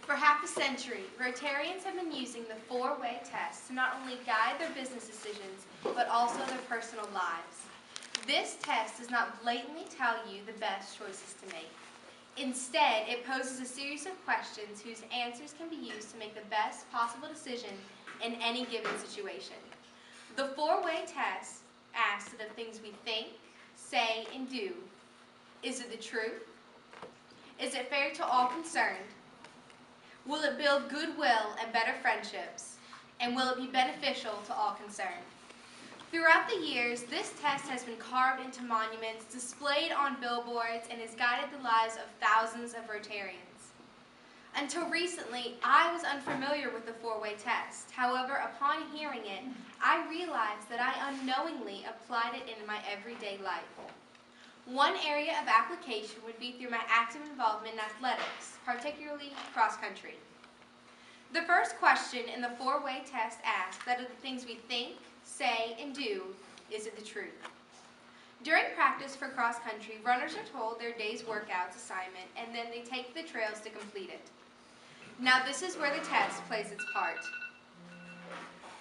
For half a century, Rotarians have been using the four-way test to not only guide their business decisions, but also their personal lives. This test does not blatantly tell you the best choices to make. Instead, it poses a series of questions whose answers can be used to make the best possible decision in any given situation. The four-way test asks of the things we think, say, and do. Is it the truth? Is it fair to all concerned? Will it build goodwill and better friendships? And will it be beneficial to all concerned? Throughout the years, this test has been carved into monuments, displayed on billboards, and has guided the lives of thousands of Rotarians. Until recently, I was unfamiliar with the four-way test. However, upon hearing it, I realized that I unknowingly applied it in my everyday life. One area of application would be through my active involvement in athletics, particularly cross country. The first question in the four-way test asks that of the things we think, say, and do, is it the truth? During practice for cross country, runners are told their day's workouts assignment and then they take the trails to complete it. Now this is where the test plays its part.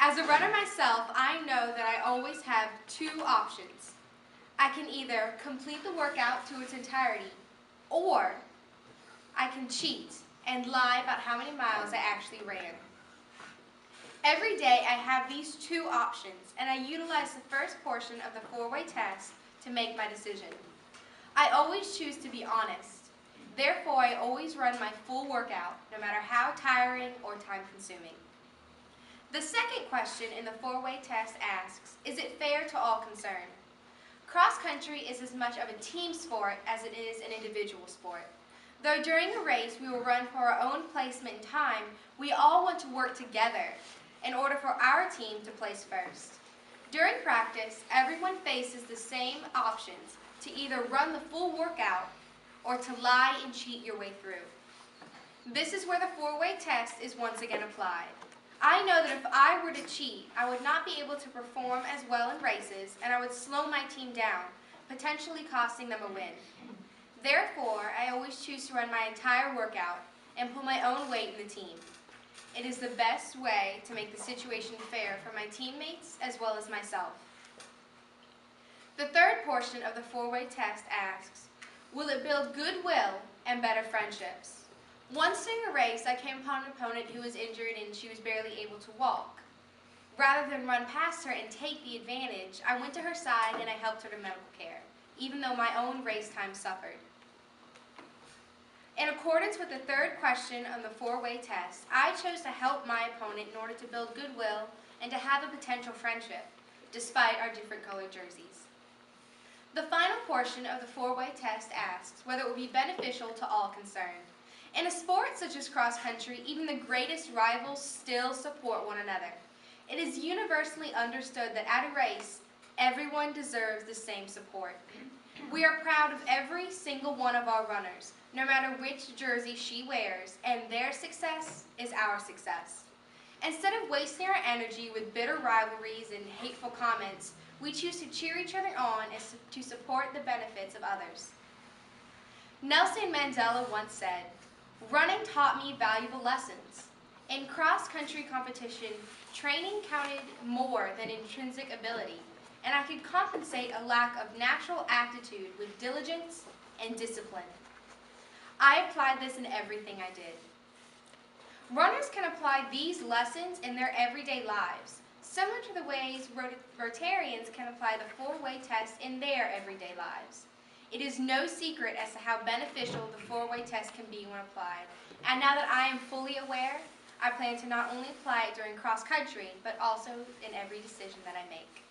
As a runner myself, I know that I always have two options. I can either complete the workout to its entirety, or I can cheat and lie about how many miles I actually ran. Every day I have these two options, and I utilize the first portion of the four-way test to make my decision. I always choose to be honest. Therefore, I always run my full workout, no matter how tiring or time-consuming. The second question in the four-way test asks, is it fair to all concerned? Cross country is as much of a team sport as it is an individual sport. Though during a race we will run for our own placement in time, we all want to work together in order for our team to place first. During practice, everyone faces the same options to either run the full workout or to lie and cheat your way through. This is where the four-way test is once again applied. I know that if I were to cheat, I would not be able to perform as well in races, and I would slow my team down, potentially costing them a win. Therefore, I always choose to run my entire workout and pull my own weight in the team. It is the best way to make the situation fair for my teammates as well as myself. The third portion of the four-way test asks, will it build goodwill and better friendships? Once during a race, I came upon an opponent who was injured and she was barely able to walk. Rather than run past her and take the advantage, I went to her side and I helped her to medical care, even though my own race time suffered. In accordance with the third question on the four-way test, I chose to help my opponent in order to build goodwill and to have a potential friendship, despite our different colored jerseys. The final portion of the four-way test asks whether it will be beneficial to all concerned. In a sport such as cross country, even the greatest rivals still support one another. It is universally understood that at a race, everyone deserves the same support. We are proud of every single one of our runners, no matter which jersey she wears, and their success is our success. Instead of wasting our energy with bitter rivalries and hateful comments, we choose to cheer each other on and to support the benefits of others. Nelson Mandela once said, "Running taught me valuable lessons. In cross-country competition, training counted more than intrinsic ability, and I could compensate a lack of natural aptitude with diligence and discipline." I applied this in everything I did. Runners can apply these lessons in their everyday lives, similar to the ways Rotarians can apply the four-way test in their everyday lives. It is no secret as to how beneficial the four-way test can be when applied. And now that I am fully aware, I plan to not only apply it during cross country, but also in every decision that I make.